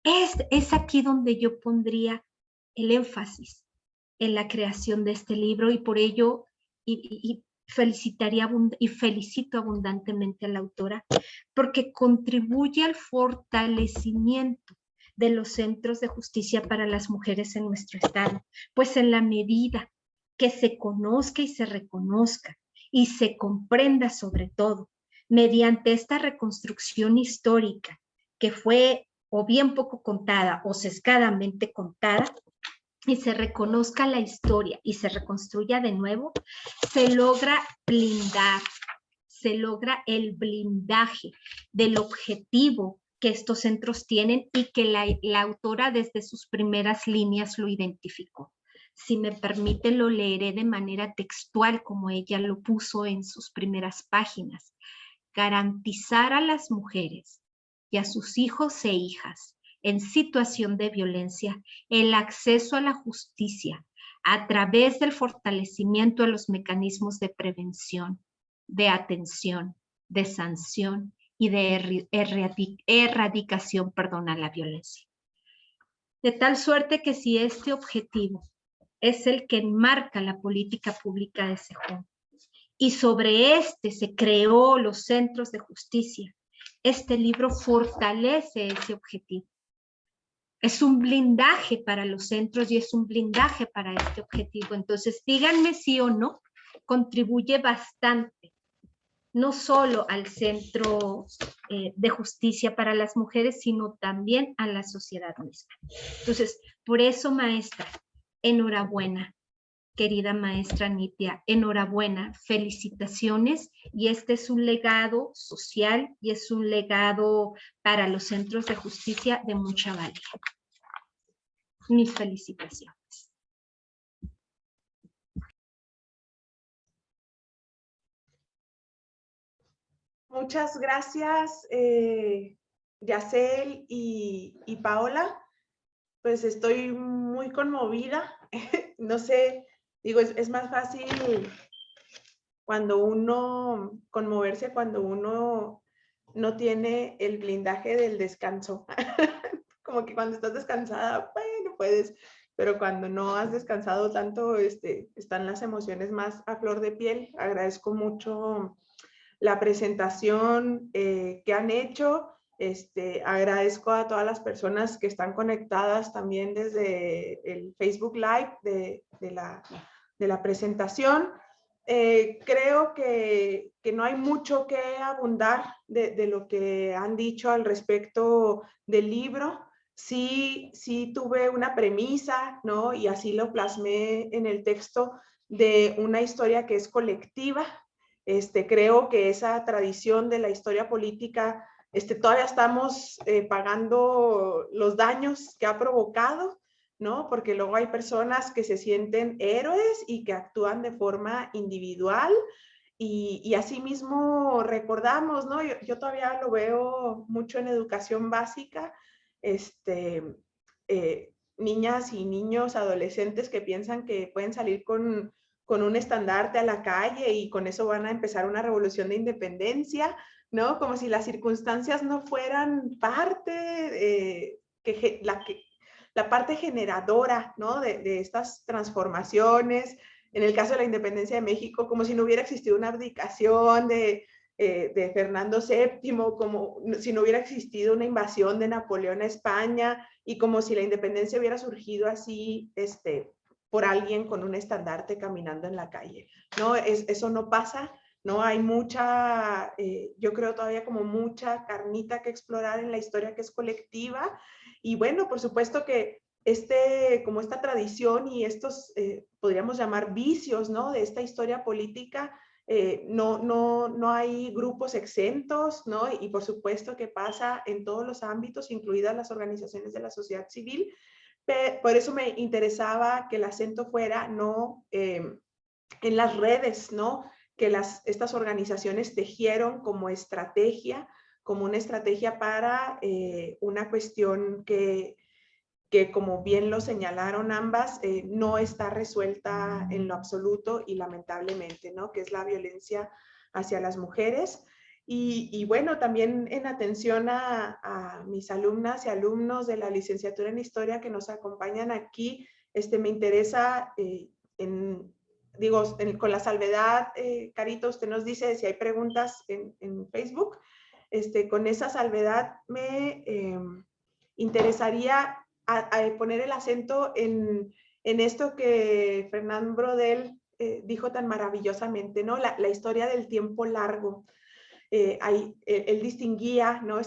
Es aquí donde yo pondría el énfasis en la creación de este libro, y por ello felicito abundantemente a la autora, porque contribuye al fortalecimiento de los centros de justicia para las mujeres en nuestro estado, pues en la medida que se conozca y se reconozca y se comprenda sobre todo mediante esta reconstrucción histórica que fue o bien poco contada o sesgadamente contada, y se reconozca la historia y se reconstruya de nuevo, se logra blindar, se logra el blindaje del objetivo que estos centros tienen y que la autora desde sus primeras líneas lo identificó. Si me permite, lo leeré de manera textual como ella lo puso en sus primeras páginas. Garantizar a las mujeres y a sus hijos e hijas en situación de violencia el acceso a la justicia a través del fortalecimiento de los mecanismos de prevención, de atención, de sanción y de erradicación, a la violencia. De tal suerte que si este objetivo es el que enmarca la política pública de Sejón y sobre este se creó los centros de justicia, este libro fortalece ese objetivo. Es un blindaje para los centros y es un blindaje para este objetivo. Entonces, díganme sí o no, contribuye bastante, no solo al Centro de Justicia para las Mujeres, sino también a la sociedad misma. Entonces, por eso, maestra, enhorabuena, querida maestra Nitia, enhorabuena, felicitaciones, y este es un legado social y es un legado para los centros de justicia de mucha valía. Mis felicitaciones.
Muchas gracias, Yacel y Paola. Pues estoy muy conmovida. No sé, digo, es más fácil cuando uno, conmoverse cuando uno no tiene el blindaje del descanso. Como que cuando estás descansada, bueno, puedes, pero cuando no has descansado tanto, están las emociones más a flor de piel. Agradezco mucho la presentación que han hecho. Agradezco a todas las personas que están conectadas también desde el Facebook Live de la presentación. Creo que no hay mucho que abundar de lo que han dicho al respecto del libro. Sí tuve una premisa, ¿no? Y así lo plasmé en el texto, de una historia que es colectiva. Creo que esa tradición de la historia política, todavía estamos pagando los daños que ha provocado, ¿no? Porque luego hay personas que se sienten héroes y que actúan de forma individual, y asimismo recordamos, ¿no? Yo todavía lo veo mucho en educación básica, niñas y niños, adolescentes que piensan que pueden salir con un estandarte a la calle y con eso van a empezar una revolución de independencia, ¿no? Como si las circunstancias no fueran parte, la parte generadora, ¿no? de estas transformaciones. En el caso de la independencia de México, como si no hubiera existido una abdicación de Fernando VII, como si no hubiera existido una invasión de Napoleón a España, y como si la independencia hubiera surgido así, por alguien con un estandarte caminando en la calle, ¿no? Eso no pasa, ¿no? Hay mucha, yo creo todavía como mucha carnita que explorar en la historia que es colectiva, y bueno, por supuesto que como esta tradición y estos, podríamos llamar vicios, ¿no? De esta historia política, no hay grupos exentos, ¿no? Y por supuesto que pasa en todos los ámbitos, incluidas las organizaciones de la sociedad civil. Por eso me interesaba que el acento fuera no en las redes, ¿no? Que estas organizaciones tejieron como una estrategia para una cuestión que como bien lo señalaron ambas, no está resuelta en lo absoluto y lamentablemente, ¿no? Que es la violencia hacia las mujeres. Y bueno, también en atención a mis alumnas y alumnos de la licenciatura en Historia que nos acompañan aquí, me interesa, con la salvedad, Carito, usted nos dice si hay preguntas en Facebook, con esa salvedad me interesaría a poner el acento en esto que Fernand Braudel dijo tan maravillosamente, ¿no? La historia del tiempo largo. Él distinguía, ¿no?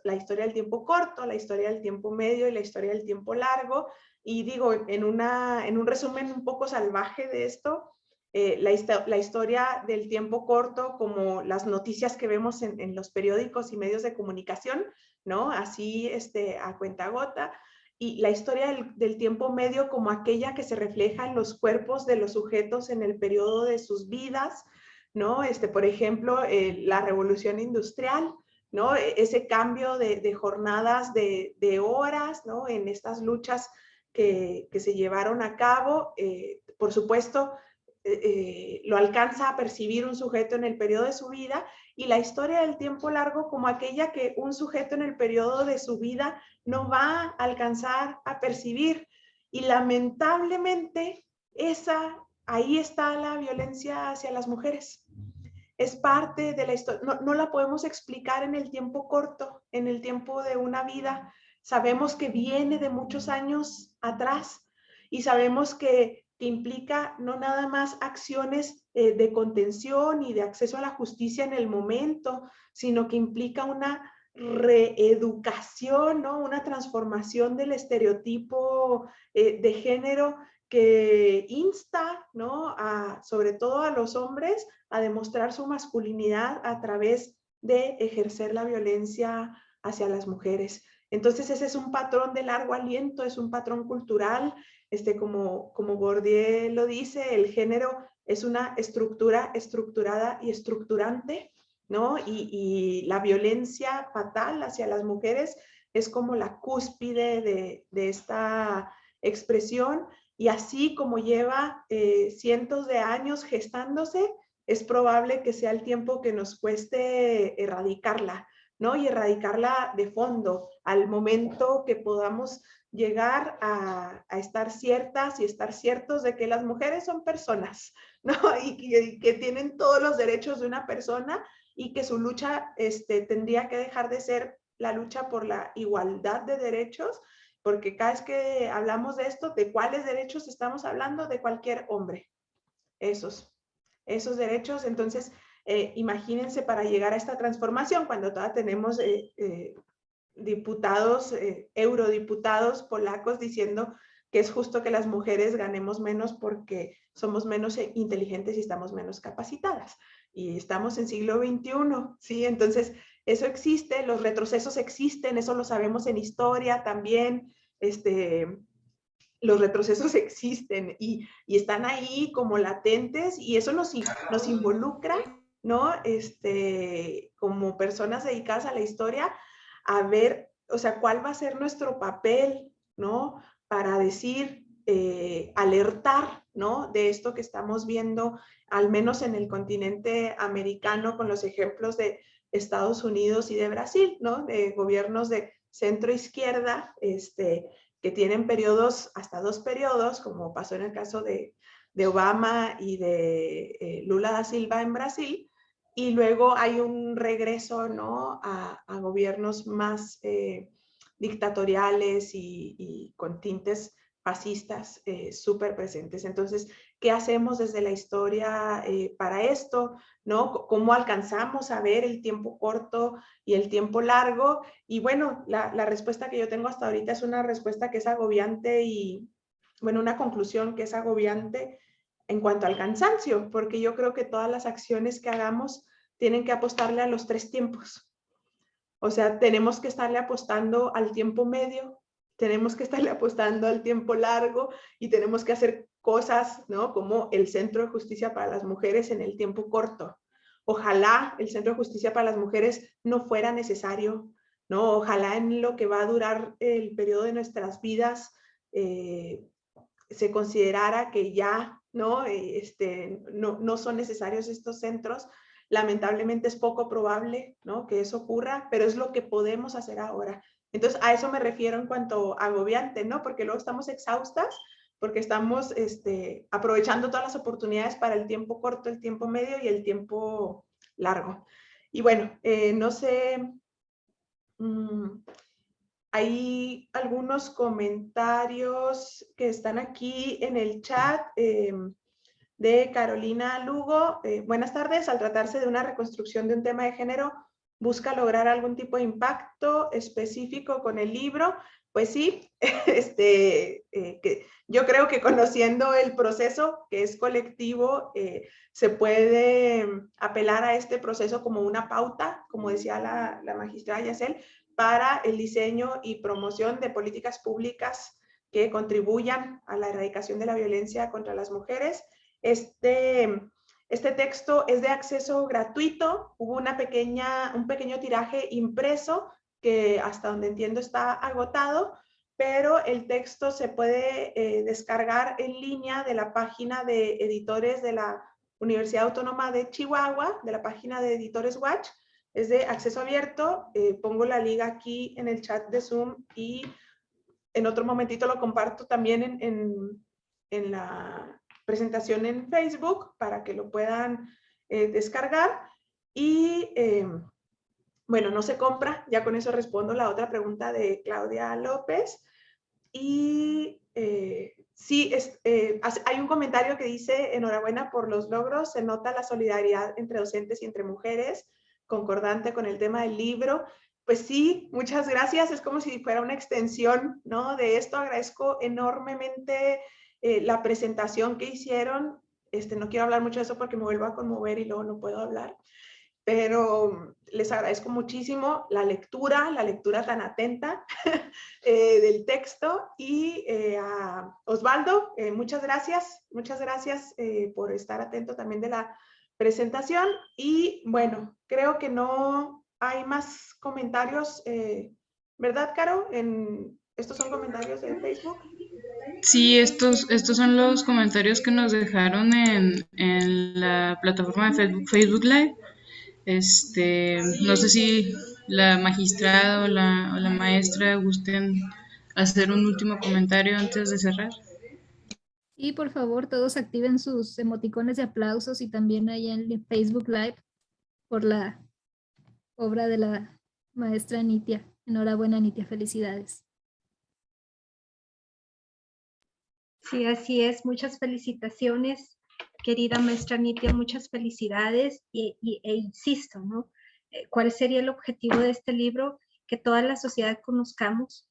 La historia del tiempo corto, la historia del tiempo medio y la historia del tiempo largo. Y digo, en un resumen un poco salvaje de esto, la historia del tiempo corto, como las noticias que vemos en los periódicos y medios de comunicación, ¿no? Así a cuentagota. Y la historia del tiempo medio como aquella que se refleja en los cuerpos de los sujetos en el periodo de sus vidas, ¿no? Por ejemplo, la revolución industrial, ¿no? Ese cambio de jornadas de horas, ¿no? En estas luchas que se llevaron a cabo, por supuesto, lo alcanza a percibir un sujeto en el periodo de su vida, y la historia del tiempo largo como aquella que un sujeto en el periodo de su vida no va a alcanzar a percibir. Y lamentablemente ahí está la violencia hacia las mujeres. Es parte de la historia, no la podemos explicar en el tiempo corto, en el tiempo de una vida. Sabemos que viene de muchos años atrás y sabemos que implica no nada más acciones de contención y de acceso a la justicia en el momento, sino que implica una reeducación, ¿no? Una transformación del estereotipo de género que insta, ¿no? Sobre todo a los hombres a demostrar su masculinidad a través de ejercer la violencia hacia las mujeres. Entonces ese es un patrón de largo aliento, es un patrón cultural, como Bourdieu lo dice, el género es una estructura estructurada y estructurante, ¿no? Y la violencia fatal hacia las mujeres es como la cúspide de esta expresión, y así como lleva cientos de años gestándose, es probable que sea el tiempo que nos cueste erradicarla, ¿no? Y erradicarla de fondo, al momento que podamos llegar a estar ciertas y estar ciertos de que las mujeres son personas, ¿no? Y que tienen todos los derechos de una persona, y que su lucha tendría que dejar de ser la lucha por la igualdad de derechos, porque cada vez que hablamos de esto, ¿de cuáles derechos estamos hablando? De cualquier hombre, esos derechos. Entonces, imagínense, para llegar a esta transformación, cuando todavía tenemos diputados, eurodiputados polacos diciendo que es justo que las mujeres ganemos menos porque somos menos inteligentes y estamos menos capacitadas. Y estamos en siglo XXI, ¿sí? Entonces, eso existe, los retrocesos existen, eso lo sabemos en historia también, los retrocesos existen y están ahí como latentes, y eso nos involucra, ¿no? Como personas dedicadas a la historia, a ver, o sea, cuál va a ser nuestro papel, ¿no? Para decir, alertar, ¿no? De esto que estamos viendo, al menos en el continente americano, con los ejemplos de Estados Unidos y de Brasil, ¿no? De gobiernos de centro izquierda, que tienen periodos, hasta 2 periodos, como pasó en el caso de Obama y de Lula da Silva en Brasil, y luego hay un regreso, ¿no? a gobiernos más dictatoriales y con tintes fascistas súper presentes. Entonces, ¿qué hacemos desde la historia para esto? ¿No? ¿Cómo alcanzamos a ver el tiempo corto y el tiempo largo? Y bueno, la respuesta que yo tengo hasta ahorita es una respuesta que es agobiante y, bueno, una conclusión que es agobiante en cuanto al cansancio, porque yo creo que todas las acciones que hagamos tienen que apostarle a los 3 tiempos. O sea, tenemos que estarle apostando al tiempo medio, tenemos que estarle apostando al tiempo largo, y tenemos que hacer cosas, ¿no? Como el Centro de Justicia para las Mujeres en el tiempo corto. Ojalá el Centro de Justicia para las Mujeres no fuera necesario, ¿no? Ojalá en lo que va a durar el periodo de nuestras vidas se considerara que ya no son necesarios estos centros. Lamentablemente es poco probable, ¿no? Que eso ocurra, pero es lo que podemos hacer ahora. Entonces, a eso me refiero en cuanto a agobiante, ¿no? Porque luego estamos exhaustas, porque estamos aprovechando todas las oportunidades para el tiempo corto, el tiempo medio y el tiempo largo. Y bueno, no sé, hay algunos comentarios que están aquí en el chat. de Carolina Lugo. Buenas tardes. Al tratarse de una reconstrucción de un tema de género, ¿busca lograr algún tipo de impacto específico con el libro? Pues sí, yo creo que conociendo el proceso, que es colectivo, se puede apelar a este proceso como una pauta, como decía la magistrada Yacel, para el diseño y promoción de políticas públicas que contribuyan a la erradicación de la violencia contra las mujeres. Este texto es de acceso gratuito. Hubo un pequeño tiraje impreso que hasta donde entiendo está agotado, pero el texto se puede descargar en línea de la página de editores de la Universidad Autónoma de Chihuahua, de la página de Editores Watch. Es de acceso abierto. Pongo la liga aquí en el chat de Zoom y en otro momentito lo comparto también en la presentación en Facebook para que lo puedan descargar. Y bueno, no se compra, ya con eso respondo la otra pregunta de Claudia López. Y sí, hay un comentario que dice: enhorabuena por los logros, se nota la solidaridad entre docentes y entre mujeres, concordante con el tema del libro. Pues sí, muchas gracias, es como si fuera una extensión, ¿no?, de esto. Agradezco enormemente la presentación que hicieron. No quiero hablar mucho de eso porque me vuelvo a conmover y luego no puedo hablar, pero les agradezco muchísimo la lectura tan atenta del texto. Y a Osvaldo, muchas gracias por estar atento también de la presentación. Y bueno, creo que no hay más comentarios, ¿verdad, Caro? ¿Estos son comentarios de Facebook?
Sí, estos son los comentarios que nos dejaron en la plataforma de Facebook Live. No sé si la magistrada o la maestra gusten hacer un último comentario antes de cerrar.
Y por favor, todos activen sus emoticones de aplausos y también ahí en Facebook Live por la obra de la maestra Nitia. Enhorabuena, Nitia, felicidades.
Sí, así es. Muchas felicitaciones, querida maestra Nitia, muchas felicidades e insisto, ¿no? ¿Cuál sería el objetivo de este libro? Que toda la sociedad conozcamos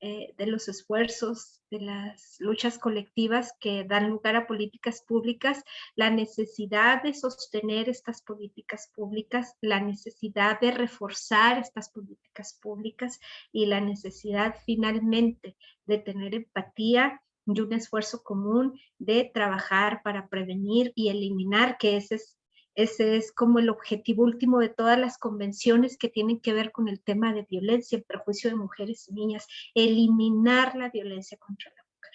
de los esfuerzos, de las luchas colectivas que dan lugar a políticas públicas, la necesidad de sostener estas políticas públicas, la necesidad de reforzar estas políticas públicas y la necesidad finalmente de tener empatía y un esfuerzo común de trabajar para prevenir y eliminar, que ese es como el objetivo último de todas las convenciones que tienen que ver con el tema de violencia en perjuicio de mujeres y niñas, eliminar la violencia contra la mujer,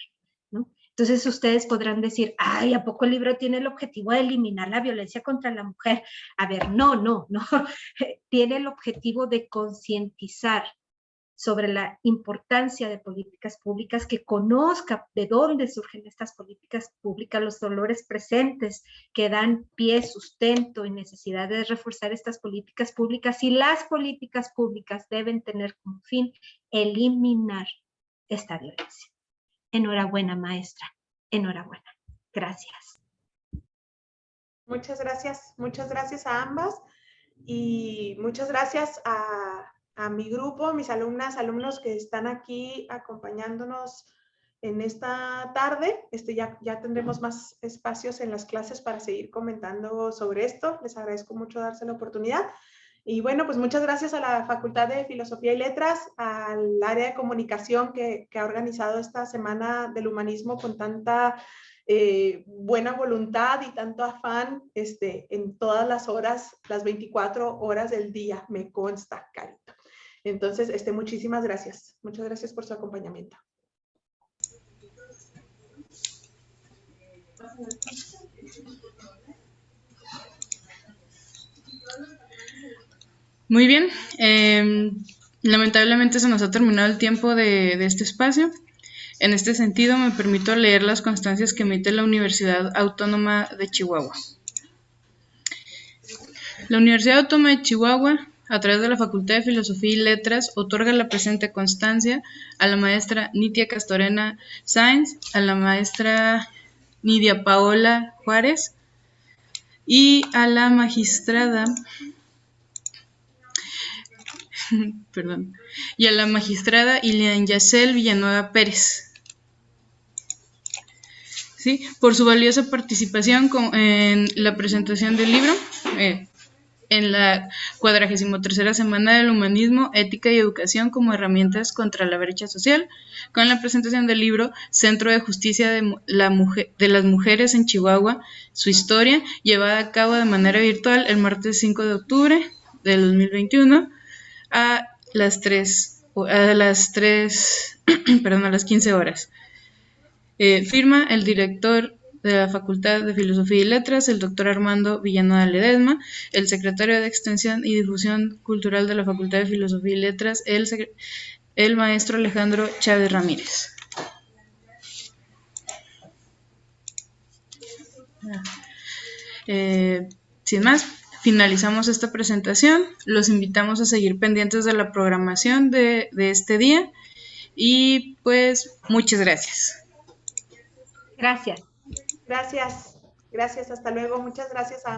¿no? Entonces ustedes podrán decir, ay, ¿a poco el libro tiene el objetivo de eliminar la violencia contra la mujer? A ver, no, tiene el objetivo de concientizar sobre la importancia de políticas públicas, que conozca de dónde surgen estas políticas públicas, los dolores presentes que dan pie, sustento y necesidad de reforzar estas políticas públicas, y las políticas públicas deben tener como fin eliminar esta violencia. Enhorabuena, maestra. Enhorabuena. Gracias.
Muchas gracias a ambas, y muchas gracias a mi grupo, mis alumnas, alumnos que están aquí acompañándonos en esta tarde. Ya tendremos más espacios en las clases para seguir comentando sobre esto. Les agradezco mucho darse la oportunidad. Y bueno, pues muchas gracias a la Facultad de Filosofía y Letras, al área de comunicación que ha organizado esta Semana del Humanismo con tanta buena voluntad y tanto afán en todas las horas, las 24 horas del día, me consta, Carito. Entonces, muchísimas gracias. Muchas gracias por su acompañamiento.
Muy bien. Lamentablemente se nos ha terminado el tiempo de este espacio. En este sentido, me permito leer las constancias que emite la Universidad Autónoma de Chihuahua. La Universidad Autónoma de Chihuahua, a través de la Facultad de Filosofía y Letras, otorga la presente constancia a la maestra Nitia Castorena Sáenz, a la maestra Nidia Paola Juárez, y a la magistrada Ilian Yacel Villanueva Pérez, ¿sí? Por su valiosa participación en la presentación del libro, en la 43ª Semana del Humanismo, Ética y Educación como herramientas contra la brecha social, con la presentación del libro Centro de Justicia de las Mujeres en Chihuahua, su historia, llevada a cabo de manera virtual el martes 5 de octubre del 2021 a las 15 horas. Firma el director de la Facultad de Filosofía y Letras, el doctor Armando Villanueva Ledesma, el secretario de Extensión y Difusión Cultural de la Facultad de Filosofía y Letras, el maestro Alejandro Chávez Ramírez. Sin más, finalizamos esta presentación. Los invitamos a seguir pendientes de la programación de este día y pues muchas gracias.
Gracias.
Gracias, hasta luego. Muchas gracias a